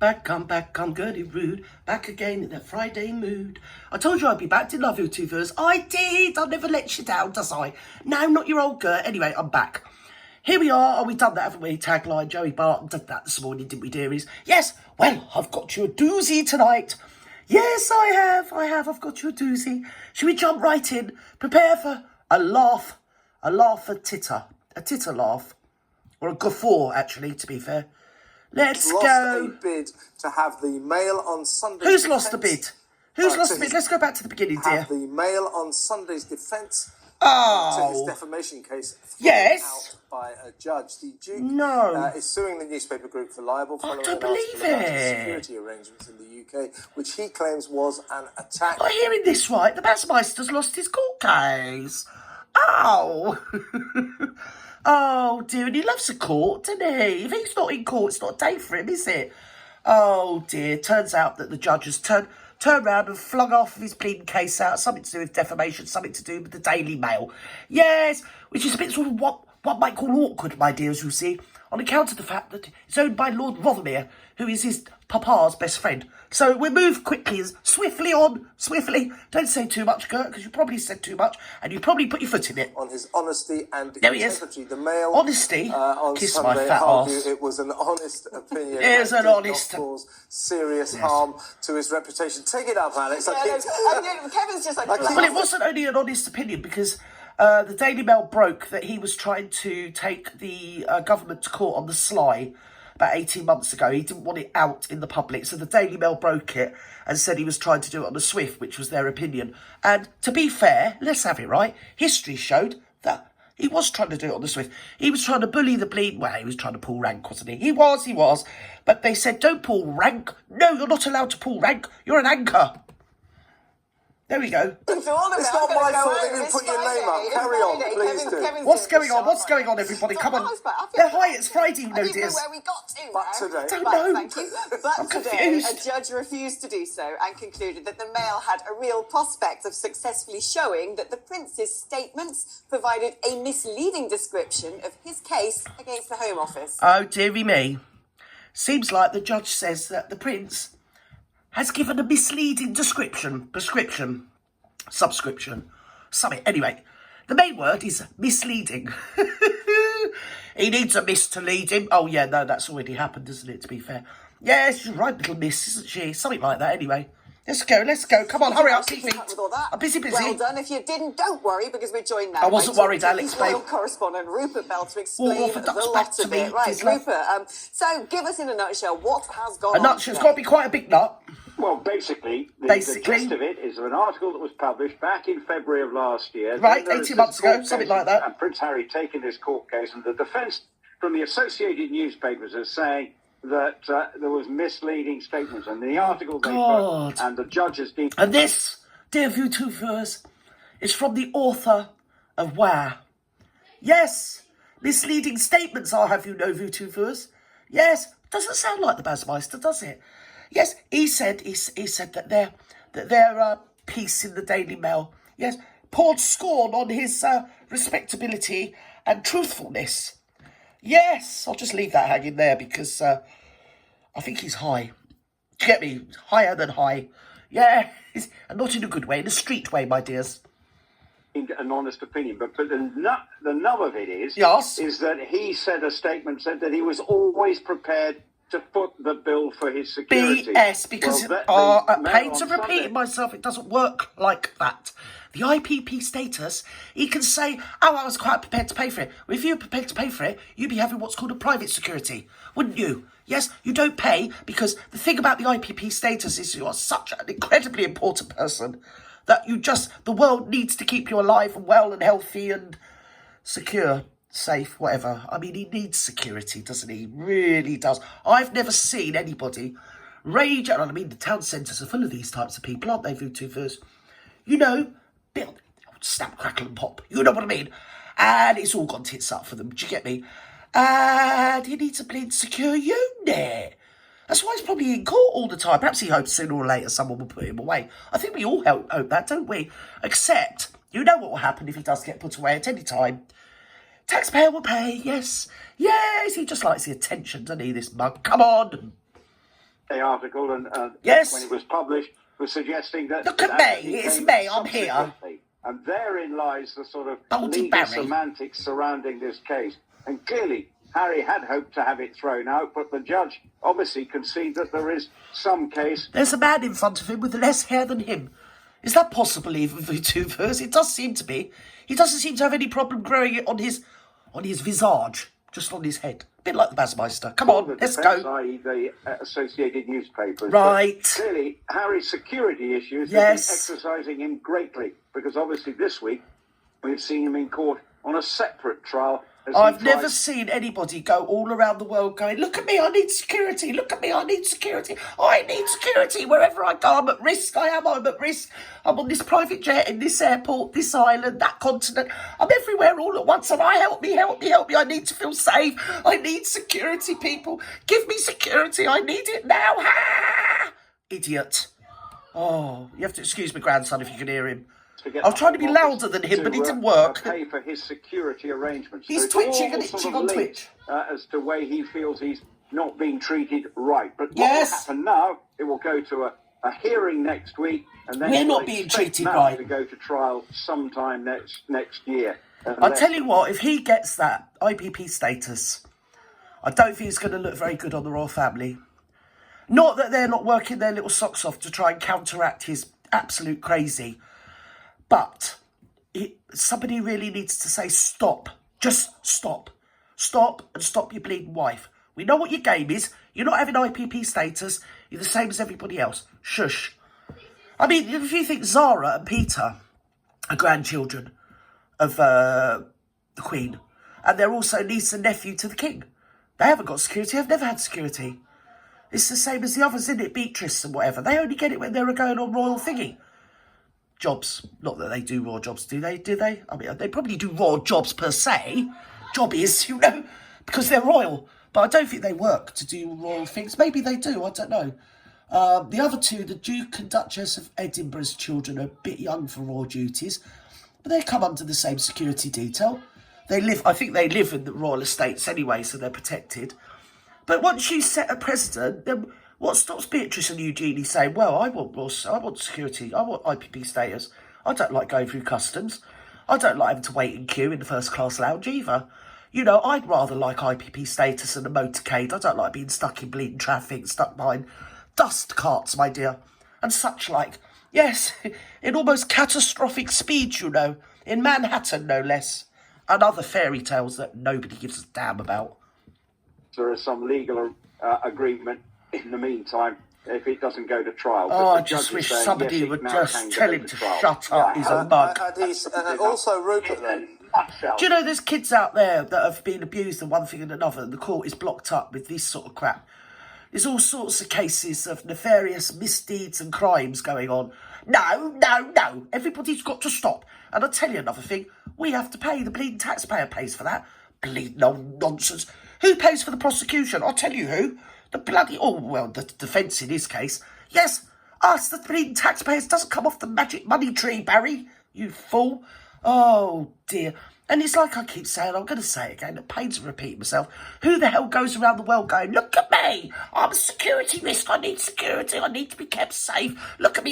back, I'm Gertie Rude. Back again in that Friday mood. I told you I'd be back, didn't I, VTubers? I did! I'll never let you down, does I? No, not your old Gert. Anyway, I'm back. Here we are. Oh, we've done that, haven't we? Tagline, Joey Barton did that this morning, didn't we, dearies? Yes, well, I've got you a doozy tonight. Yes, I have. I've got you a doozy. Should we jump right in? Prepare for a laugh, a titter laugh. Or a guffaw, actually, to be fair. Let's lost go. A bid to have the Mail on Sunday's Who's lost the bid? Who's lost the bid? Let's go back to the beginning, dear. Have the Mail on Sunday's defence to his defamation case yes. out by a judge. The Duke is suing the newspaper group for libel following an article about security arrangements in the UK, which he claims was an attack. Am I hearing this right? The Bassmeister's lost his court case. Oh. Oh, dear, and he loves a court, doesn't he? If he's not in court, it's not a day for him, is it? Oh, dear. Turns out that the judge has turned round and flung off his pleading case out. Something to do with defamation, something to do with the Daily Mail. Yes, which is a bit sort of what might call awkward, my dears, you see, on account of the fact that it's owned by Lord Rothermere, who is his papa's best friend. So we'll move quickly, swiftly. Don't say too much, Gert, because you probably said too much, and you probably put your foot in it. On his honesty and there he integrity. The Mail, honesty? on Kiss Sunday, my fat arse. It was an honest opinion. It was an honest... Not cause serious harm to his reputation. Take it up, Alex. Kevin's just like... Well, it wasn't only an honest opinion, because the Daily Mail broke that he was trying to take the government to court on the sly about 18 months ago. He didn't want it out in the public, so the Daily Mail broke it and said he was trying to do it on the Swift, which was their opinion. And to be fair, let's have it right, history showed that he was trying to do it on the Swift. He was trying to bully the bleed. Well, he was trying to pull rank, wasn't he? He was. But they said, don't pull rank. No, you're not allowed to pull rank. You're an anchor. There we go. It's not my fault they didn't put your name up. Carry on, please do. What's going on, everybody? Come on. Yeah, hi, it's Friday, no dears. Where we got to but today. I don't know. Thank you. But today, a judge refused to do so and concluded that the Mail had a real prospect of successfully showing that the Prince's statements provided a misleading description of his case against the Home Office. Oh, dearie me. Seems like the judge says that the Prince has given a misleading subscription. Something. Anyway, the main word is misleading. He needs a miss to lead him. Oh, yeah, no, that's already happened, isn't it, to be fair? Yeah, she's a right little miss, isn't she? Something like that, anyway. Let's go. Come on, hurry up, keep feet. I'm busy. Well done. If you didn't, don't worry, because we're joined now. I wasn't worried, Alex, babe. Royal correspondent Rupert Bell to explain the back lot to of me, it. Right, please, love. Rupert, so give us in a nutshell what has gone on. A nutshell's got to be quite a big nut. Well, basically, the gist of it is an article that was published back in February of last year. Right, 18 months ago, something like that. And Prince Harry taking this court case, and the defence from the Associated Newspapers is saying that there was misleading statements, and the article they put, and the judges deemed... And this, dear VTubers, is from the author of Where. Yes, misleading statements, I'll have you know, VTubers. Yes, doesn't sound like the Bassmeister, does it? Yes, he said that their piece in the Daily Mail, yes, poured scorn on his respectability and truthfulness. Yes, I'll just leave that hanging there because I think he's high. Do you get me? Higher than high. Yeah, and not in a good way, in a street way, my dears. An honest opinion, but the nub of it is, is that he said that he was always prepared to foot the bill for his security. BS, because paid to repeat myself, it doesn't work like that. The IPP status, he can say, oh, I was quite prepared to pay for it. Well, if you were prepared to pay for it, you'd be having what's called a private security, wouldn't you? Yes, you don't pay, because the thing about the IPP status is you are such an incredibly important person that the world needs to keep you alive and well and healthy and secure. Safe, whatever. I mean, he needs security, doesn't he? He really does. I've never seen anybody rage out. I mean, the town centres are full of these types of people, aren't they, VTubers? You know, build, snap, crackle and pop. You know what I mean? And it's all gone tits up for them. Do you get me? And he needs a bleed secure unit. That's why he's probably in court all the time. Perhaps he hopes sooner or later someone will put him away. I think we all hope that, don't we? Except, you know what will happen if he does get put away at any time. Taxpayer will pay, yes. Yes, he just likes the attention, doesn't he, this mug? Come on. the article and yes, when it was published, was suggesting that... Look at me, it's me, I'm here. And therein lies the sort of Baldy legal Barry. semantics surrounding this case. And clearly, Harry had hoped to have it thrown out, but the judge obviously conceded that there is some case... There's a man in front of him with less hair than him. Is that possible even for two verse? It does seem to be. He doesn't seem to have any problem growing it on his visage, just on his head. A bit like the Basmeister. Come on, let's go. I.e. the Associated Newspapers. Right. But clearly, Harry's security issues yes. have been exercising him greatly, because obviously this week we've seen him in court on a separate trial. I've never seen anybody go all around the world going, look at me, I need security, look at me, I need security, I need security. Wherever I go, I'm at risk, I'm at risk. I'm on this private jet, in this airport, this island, that continent. I'm everywhere all at once, and help me, I need to feel safe. I need security, people. Give me security, I need it now. Ha! Idiot. Oh, you have to excuse my grandson if you can hear him. I was trying to be louder than him, but it didn't work. Pay for his security arrangements. He's twitching and itching on Twitch. As to way he feels he's not being treated right. But what yes. will happen now, it will go to a hearing next week. And then we're not being treated right. To go to trial sometime next year. I tell you what, if he gets that IPP status, I don't think it's going to look very good on the royal family. Not that they're not working their little socks off to try and counteract his absolute crazy. But somebody really needs to say stop. Just stop. Stop and stop your bleeding wife. We know what your game is. You're not having IPP status. You're the same as everybody else. Shush. I mean, if you think Zara and Peter are grandchildren of the Queen, and they're also niece and nephew to the King, they haven't got security. They've never had security. It's the same as the others, isn't it? Beatrice and whatever. They only get it when they're going on royal thingy. Jobs. Not that they do raw jobs, do they? Do they? I mean, they probably do raw jobs per se. Jobbies, you know, because they're royal. But I don't think they work to do royal things. Maybe they do, I don't know. The other two, the Duke and Duchess of Edinburgh's children, are a bit young for royal duties. But they come under the same security detail. I think they live in the royal estates anyway, so they're protected. But once you set a precedent, then... what stops Beatrice and Eugenie saying, well, I want security, I want IPP status. I don't like going through customs. I don't like having to wait in queue in the first class lounge either. You know, I'd rather like IPP status and a motorcade. I don't like being stuck in bleeding traffic, stuck behind dust carts, my dear, and such like. Yes, in almost catastrophic speed, you know, in Manhattan, no less, and other fairy tales that nobody gives a damn about. There is some legal agreement in the meantime, if it doesn't go to trial. Oh, I just wish somebody would just tell him to shut up. He's a mug. Also, Rupert, then. Do you know there's kids out there that have been abused and one thing and another, and the court is blocked up with this sort of crap? There's all sorts of cases of nefarious misdeeds and crimes going on. No. Everybody's got to stop. And I'll tell you another thing. We have to pay. The bleeding taxpayer pays for that. Bleeding nonsense. Who pays for the prosecution? I'll tell you who. The bloody... oh, well, the defence in his case. Yes, us, the bleeding taxpayers, doesn't come off the magic money tree, Barry. You fool. Oh, dear. And it's like I keep saying, I'm going to say it again, it pains to repeat myself. Who the hell goes around the world going, look at me, I'm a security risk, I need security, I need to be kept safe. Look at me,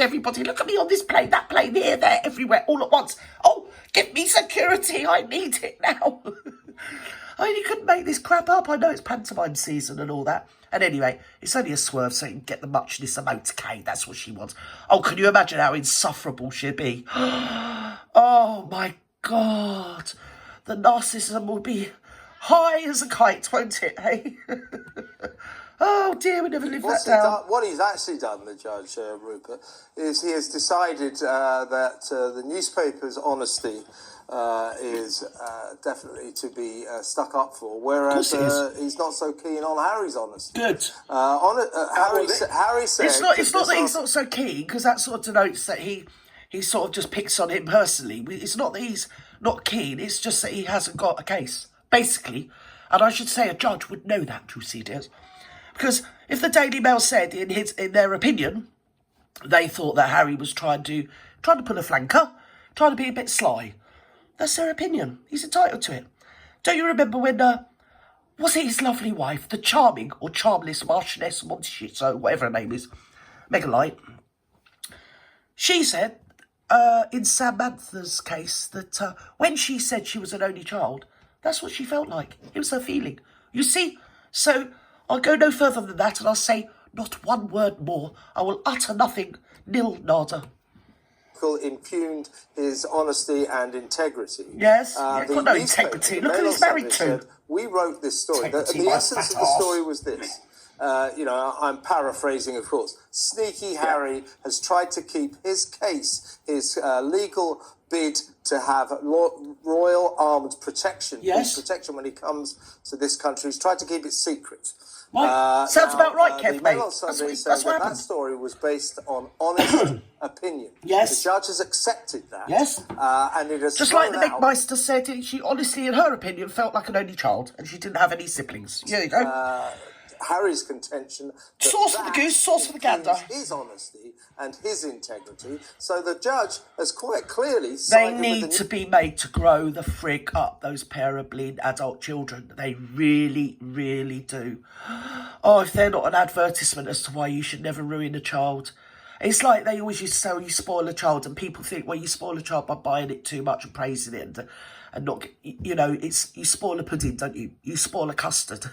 everybody, look at me on this plane, that plane, here, there, everywhere, all at once. Oh, give me security, I need it now. I mean, you couldn't make this crap up. I know it's pantomime season and all that. And anyway, it's only a swerve so you can get the muchness of motorcade. That's what she wants. Oh, can you imagine how insufferable she'd be? Oh, my God. The narcissism will be high as a kite, won't it, hey? Oh, dear, we never live that down. What he's actually done, the judge, Rupert, is he has decided that the newspaper's honesty is definitely to be stuck up for, whereas he's not so keen on Harry's honesty. Good. Harry said... It's not that he's not so keen, because that sort of denotes that he sort of just picks on him personally. It's not that he's not keen, it's just that he hasn't got a case, basically. And I should say a judge would know that, you see, dears. Because if the Daily Mail said, in their opinion, they thought that Harry was trying to pull a flanker, trying to be a bit sly, that's their opinion. He's entitled to it. Don't you remember when was it his lovely wife, the charming or charmless Marchioness Montecito, whatever her name is, Megalite? She said, in Samantha's case, that when she said she was an only child, that's what she felt like. It was her feeling. You see? So I'll go no further than that, and I'll say not one word more. I will utter nothing, nil nada. Impugned his honesty and integrity. Yes, got no integrity. Look who he's married to. Said, we wrote this story. The essence of the story was this. I'm paraphrasing, of course. Sneaky Harry has tried to keep his case, his legal bid to have royal armed protection, protection when he comes to this country. He's tried to keep it secret. Sounds about right, Kev, mate. That's what happened. That story was based on honest opinion. Yes. The judge has accepted that. Yes. And it has just like the big Meister said, she honestly, in her opinion, felt like an only child, and she didn't have any siblings. There you go. Harry's contention. Sauce for the goose, sauce for the gander. His honesty and his integrity. So the judge has quite clearly. They need to be made to grow the frig up, those pair of bleed adult children. They really, really do. Oh, if they're not an advertisement as to why you should never ruin a child. It's like they always used to say, you spoil a child, and people think, well, you spoil a child by buying it too much and praising it, and not, you spoil a pudding, don't you? You spoil a custard.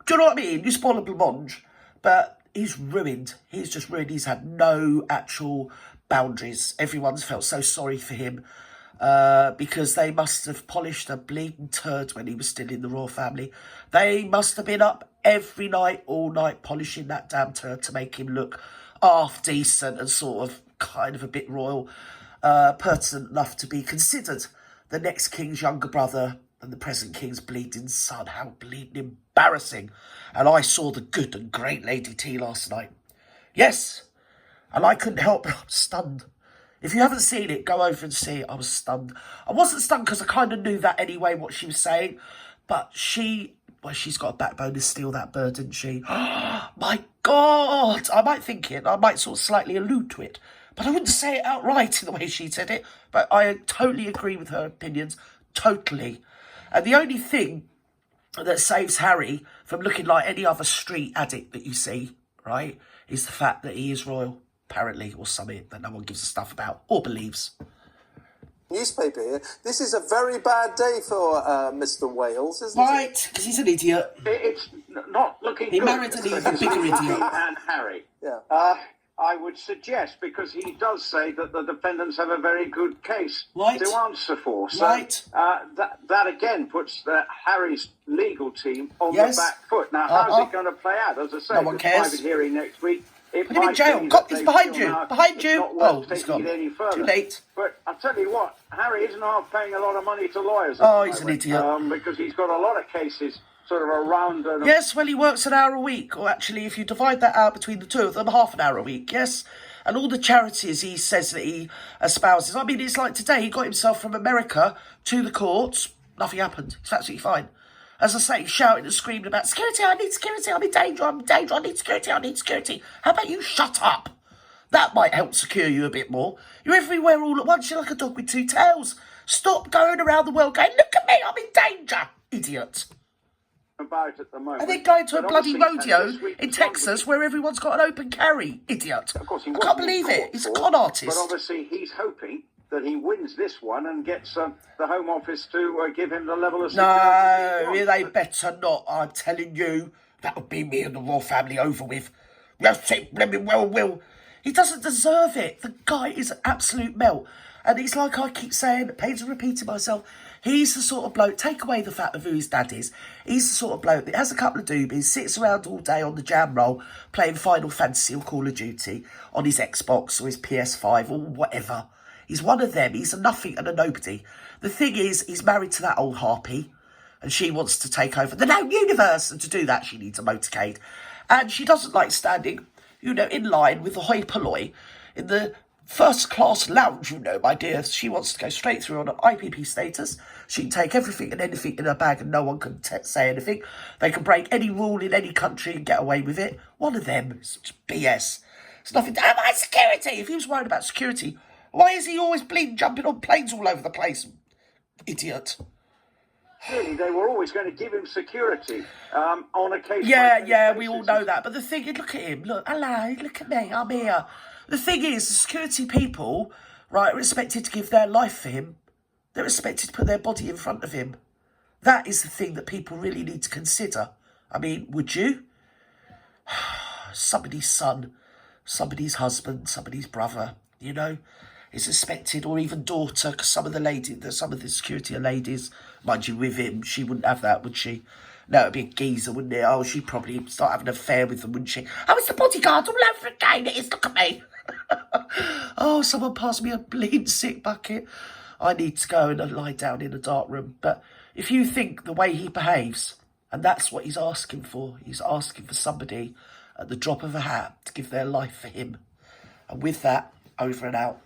Do you know what I mean? You spoil a blancmange. But he's ruined. He's just ruined. He's had no actual boundaries. Everyone's felt so sorry for him because they must have polished a bleeding turd when he was still in the royal family. They must have been up every night, all night, polishing that damn turd to make him look half decent and sort of kind of a bit royal, pertinent enough to be considered the next king's younger brother and the present king's bleeding son. How bleeding embarrassing. And I saw the good and great Lady T last night. Yes, and I couldn't help but I'm stunned. If you haven't seen it, go over and see it. I was stunned. I wasn't stunned because I kind of knew that anyway, what she was saying. But she's got a backbone to steal that bird, didn't she? My God! I might think it. I might sort of slightly allude to it. But I wouldn't say it outright in the way she said it. But I totally agree with her opinions. Totally. And the only thing that saves Harry from looking like any other street addict that you see, right, is the fact that he is royal, apparently, or something that no one gives a stuff about or believes. Newspaper here. This is a very bad day for Mr. Wales, isn't it? Right, because he's an idiot. It's not looking good. He married an even bigger idiot. And Harry. Yeah. I would suggest, because he does say that the defendants have a very good case to answer for. So that again puts Harry's legal team on the back foot. Now, how's it going to play out? As I say, no one cares. Private hearing next week. Put him in jail. He's behind you. Behind you. Oh, he's gone. Too late. But I'll tell you what, Harry isn't half paying a lot of money to lawyers. Oh, he's an idiot. Because he's got a lot of cases sort of around. Yes, well, he works an hour a week. Or actually, if you divide that out between the two of them, half an hour a week, yes. And all the charities he says that he espouses. I mean, it's like today, he got himself from America to the courts. Nothing happened. It's absolutely fine. As I say, shouting and screaming about, security, I need security, I'm in danger, I need security, I need security. How about you shut up? That might help secure you a bit more. You're everywhere all at once, you're like a dog with two tails. Stop going around the world going, look at me, I'm in danger, idiot. About at the moment. And then going to a bloody rodeo in Texas where everyone's got an open carry, idiot. Of course, I can't believe it, he's a con artist. But obviously he's hoping that he wins this one and gets the Home Office to give him the level of security. No, they better not, I'm telling you. That would be me and the royal family over with. Well, he doesn't deserve it. The guy is an absolute melt. And it's like I keep saying, pains of repeating myself, he's the sort of bloke, take away the fact of who his dad is, he's the sort of bloke that has a couple of doobies, sits around all day on the jam roll, playing Final Fantasy or Call of Duty on his Xbox or his PS5 or whatever. He's one of them. He's a nothing and a nobody. The thing is, he's married to that old harpy, and she wants to take over the known universe, and to do that, she needs a motorcade. And she doesn't like standing, in line with the hoi polloi in the first-class lounge, my dear. She wants to go straight through on an IPP status. She can take everything and anything in her bag, and no one can say anything. They can break any rule in any country and get away with it. One of them is BS. It's nothing to do with security. If he was worried about security, why is he always bleeding, jumping on planes all over the place? Idiot. clearly they were always going to give him security on a case. Yeah, we all know that. But the thing is, look at him. Look, hello, look at me. I'm here. The thing is, the security people, right, are expected to give their life for him. They're expected to put their body in front of him. That is the thing that people really need to consider. I mean, would you? Somebody's son, somebody's husband, somebody's brother, you know, is expected, or even daughter, because some of the security ladies, mind you, with him, she wouldn't have that, would she? No, it'd be a geezer, wouldn't it? Oh, she'd probably start having an affair with them, wouldn't she? Oh, it's the bodyguard all over again. It is, look at me. Oh, someone passed me a bleeding sick bucket. I need to go and lie down in a dark room. But if you think the way he behaves, and that's what he's asking for, he's asking for somebody at the drop of a hat to give their life for him. And with that, over and out.